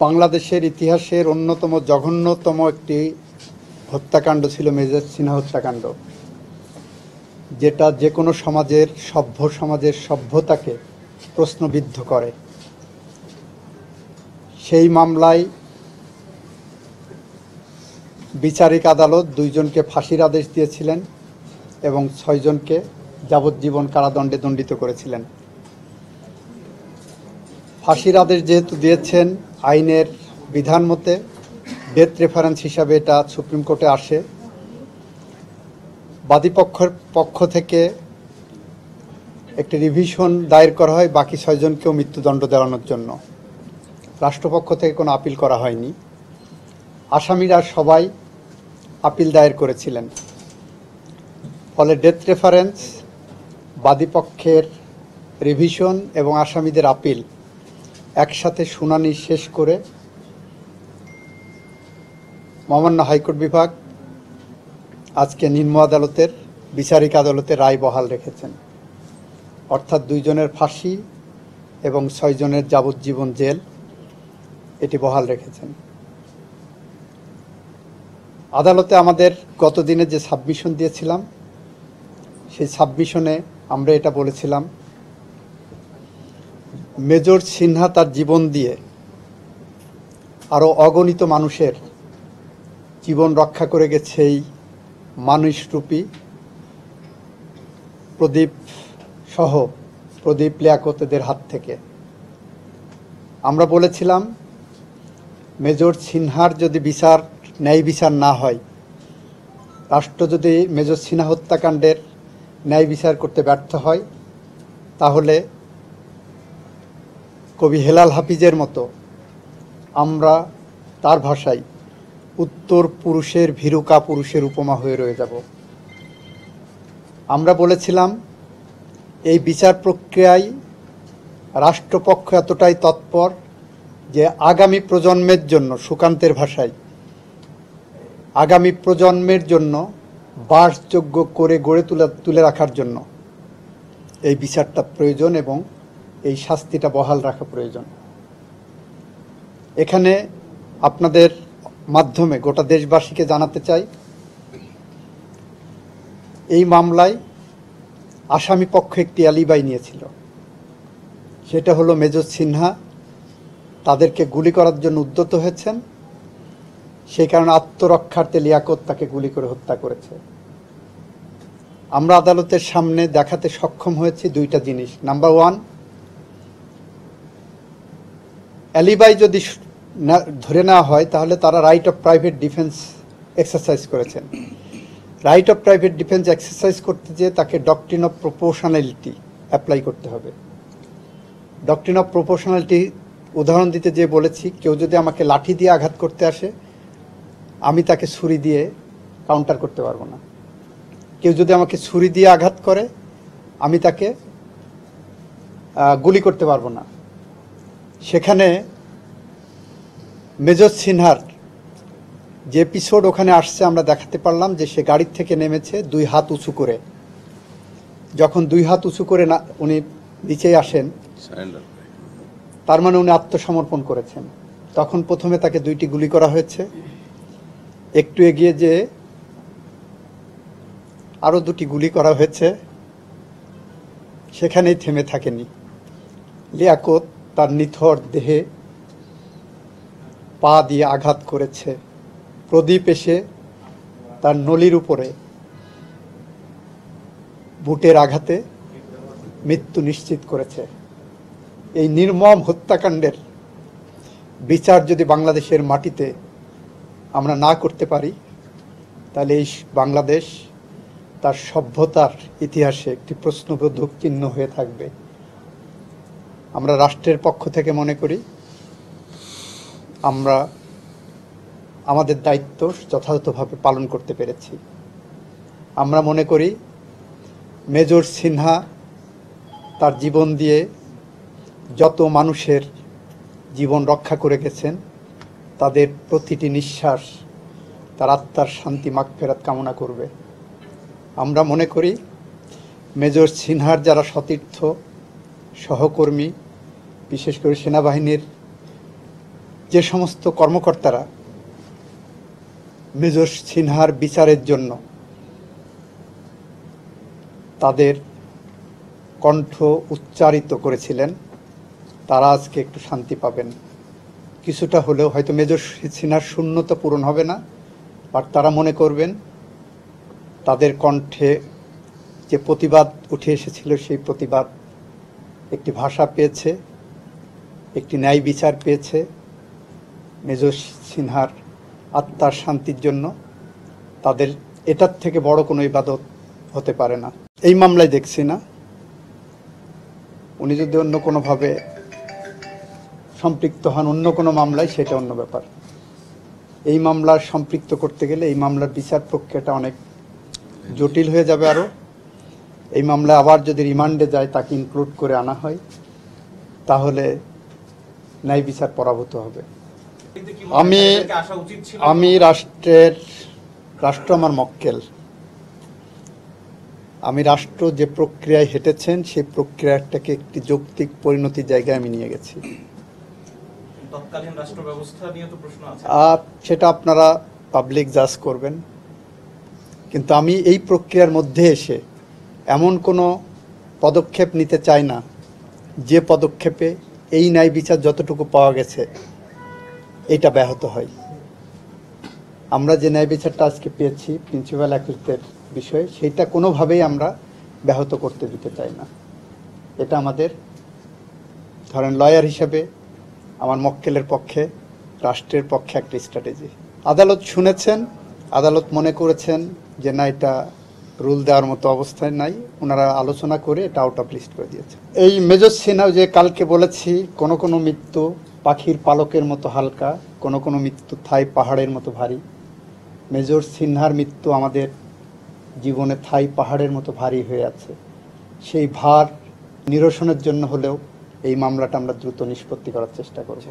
বাংলাদেশের ইতিহাসের অন্যতম জঘন্যতম একটি হত্যাকাণ্ড ছিল মেজর সিনহা হত্যাকাণ্ড, যেটা যে কোনো সমাজের সমাজের সভ্যতাকে প্রশ্নবিদ্ধ করে। সেই মামলায় বিচারিক আদালত 2 জনকে ফাঁসির আদেশ দিয়েছিলেন এবং 6 জনকে যাবজ্জীবন কারাদণ্ডে দণ্ডিত করেছিলেন। ফাঁসির আদেশ যেহেতু দিয়েছেন, আইনের বিধান মতে ডেথ রেফারেন্স হিসাবে এটা সুপ্রিম কোর্টে আসে। বাদীপক্ষের পক্ষ থেকে একটি রিভিশন দায়ের করা হয় বাকি 6 জনকেও মৃত্যুদণ্ড দেওয়ানোর জন্য। রাষ্ট্রপক্ষ থেকে কোনো আপিল করা হয়নি। আসামিরা সবাই আপিল দায়ের করেছিলেন। ফলে ডেথ রেফারেন্স, বাদীপক্ষের রিভিশন এবং আসামিদের আপিল একসাথে শুনানি শেষ করে মহামান্য হাইকোর্ট বিভাগ আজকে নিম্ন আদালতের বিচারিক আদালতের রায় বহাল রেখেছেন। অর্থাৎ 2 জনের ফাঁসি এবং 6 জনের যাবজ্জীবন জেল এটি বহাল রেখেছেন। আদালতে আমাদের গতদিনে যে সাবমিশন দিয়েছিলাম, সেই সাবমিশনে আমরা এটা বলেছিলাম, মেজর সিনহা তার জীবন দিয়ে আরও অগণিত মানুষের জীবন রক্ষা করে গেছে এই মানুষরূপী প্রদীপ লিয়াকতদের হাত থেকে। আমরা বলেছিলাম, মেজর সিনহার যদি ন্যায় বিচার না হয়, রাষ্ট্র যদি মেজর সিনহা হত্যাকাণ্ডের ন্যায় বিচার করতে ব্যর্থ হয়, তাহলে কবি হেলাল হাফিজের মতো আমরা তার ভাষায় উত্তর পুরুষের ভীরুকা পুরুষের উপমা হয়ে রয়ে যাব। আমরা বলেছিলাম, এই বিচার প্রক্রিয়ায় রাষ্ট্রপক্ষ এতটাই তৎপর যে আগামী প্রজন্মের জন্য, সুকান্তের ভাষায়, আগামী প্রজন্মের জন্য বাসযোগ্য করে গড়ে তুলে রাখার জন্য এই বিচারটা প্রয়োজন এবং এই শাস্তিটা বহাল রাখা প্রয়োজন। এখানে আপনাদের মাধ্যমে গোটা দেশবাসীকে জানাতে চাই, এই মামলায় আসামি পক্ষ একটি অ্যালিবাই নিয়েছিল। সেটা হলো মেজর সিনহা তাদেরকে গুলি করার জন্য উদ্যত হয়েছেন, সেই কারণে আত্মরক্ষার্থে লিয়াকত তাকে গুলি করে হত্যা করেছে। আমরা আদালতের সামনে দেখাতে সক্ষম হয়েছি 2টা জিনিস। নাম্বার 1, অ্যালিবাই যদি ধরে নেওয়া হয়, তাহলে তারা right of private defence exercise করেছেন। Right of private defence exercise করতে যেয়ে তাকে ডক্ট্রিন অফ প্রপোর্শনালিটি অ্যাপ্লাই করতে হবে। ডক্ট্রিন অফ প্রপোর্শনালিটি উদাহরণ দিতে যেয়ে বলেছি, কেউ যদি আমাকে লাঠি দিয়ে আঘাত করতে আসে, আমি তাকে ছুরি দিয়ে কাউন্টার করতে পারবো না। কেউ যদি আমাকে ছুরি দিয়ে আঘাত করে, আমি তাকে গুলি করতে পারবো না। সেখানে মেজর সিনহার যে এপিসোড ওখানে আসছে, আমরা দেখাতে পারলাম যে সে গাড়ির থেকে নেমেছে 2 হাত উঁচু করে। যখন 2 হাত উঁচু করে উনি নিচে আসেন, তার মানে উনি আত্মসমর্পণ করেছেন। তখন প্রথমে তাকে 2টি গুলি করা হয়েছে, একটু এগিয়ে যেয়ে আরও 2টি গুলি করা হয়েছে, সেখানেই থেমে থাকেনি। লিয়াকত তার নিথর দেহে পা দিয়ে আঘাত করেছে। প্রদীপ এসে তার নলির উপরে বুটের আঘাতে মৃত্যু নিশ্চিত করেছে। এই নির্মম হত্যাকাণ্ডের বিচার যদি বাংলাদেশের মাটিতে আমরা না করতে পারি, তাহলে এই বাংলাদেশ তার সভ্যতার ইতিহাসে একটি প্রশ্নবোধক চিহ্ন হয়ে থাকবে। আমরা রাষ্ট্রের পক্ষ থেকে মনে করি আমরা আমাদের দায়িত্ব যথাযথভাবে পালন করতে পেরেছি। আমরা মনে করি মেজর সিনহা তার জীবন দিয়ে যত মানুষের জীবন রক্ষা করে গেছেন, তাদের প্রতিটি নিঃশ্বাস তার আত্মার শান্তি মাগফিরাত কামনা করবে। আমরা মনে করি মেজর সিনহার যারা সতীর্থ, সহকর্মী, বিশেষ করে সেনাবাহিনীর যে সমস্ত কর্মকর্তারা মেজর সিনহার বিচারের জন্য তাদের কণ্ঠ উচ্চারিত করেছিলেন, তারা আজকে একটু শান্তি পাবেন। কিছুটা হলেও হয়তো মেজর সিনহার শূন্যতা পূরণ হবে না, আর তারা মনে করবেন তাদের কণ্ঠে যে প্রতিবাদ উঠে এসেছিল সেই প্রতিবাদ একটি ভাষা পেয়েছে, একটি ন্যায় বিচার পেয়েছে। মেজর সিনহার আত্মার শান্তির জন্য তাদের এটার থেকে বড় কোনো ইবাদত হতে পারে না। এই মামলায় দেখছি না, উনি যদি অন্য কোনোভাবে সম্পৃক্ত হন অন্য কোনো মামলায়, সেটা অন্য ব্যাপার। এই মামলার সম্পৃক্ত করতে গেলে এই মামলার বিচার প্রক্রিয়াটা অনেক জটিল হয়ে যাবে আরও। এই মামলা আবার যদি রিমান্ডে যায়, তাকে ইনক্লুড করে আনা হয়, তাহলে ন্যায় বিচার পরাভূত হবে। আমি রাষ্ট্র আমার মক্কেল। আমি রাষ্ট্র যে প্রক্রিয়ায় হেঁটেছেন সেই প্রক্রিয়াটাকে একটি যৌক্তিক পরিণতির জায়গায় আমি নিয়ে গেছি। তৎকালীন রাষ্ট্র ব্যবস্থা নিয়ে তো প্রশ্ন আছে, সেটা আপনারা পাবলিক জাজ করবেন। কিন্তু আমি এই প্রক্রিয়ার মধ্যে এসে এমন কোনো পদক্ষেপ নিতে চাই না যে পদক্ষেপে এই ন্যায় বিচার যতটুকু পাওয়া গেছে এটা ব্যাহত হয়। আমরা যে ন্যায় বিচারটা আজকে পেয়েছি প্রিন্সিপাল অ্যাকিউজদের বিষয়ে, সেইটা কোনোভাবেই আমরা ব্যাহত করতে দিতে চাই না। এটা আমাদের, ধরেন লয়ার হিসেবে আমার মক্কেলের পক্ষে, রাষ্ট্রের পক্ষে একটা স্ট্র্যাটেজি। আদালত শুনেছেন, আদালত মনে করেছেন যে না, এটা রুল দেওয়ার মতো অবস্থায় নাই, ওনারা আলোচনা করে এটা আউট অফ লিস্ট করে দিয়েছে। এই মেজর সিনহা যে কালকে বলেছি, কোনো কোনো মৃত্যু পাখির পালকের মতো হালকা, কোনো কোনো মৃত্যু থাই পাহাড়ের মতো ভারী। মেজর সিনহার মৃত্যু আমাদের জীবনে থাই পাহাড়ের মতো ভারী হয়ে আছে। সেই ভার নিরসনের জন্য হলেও এই মামলাটা আমরা দ্রুত নিষ্পত্তি করার চেষ্টা করব।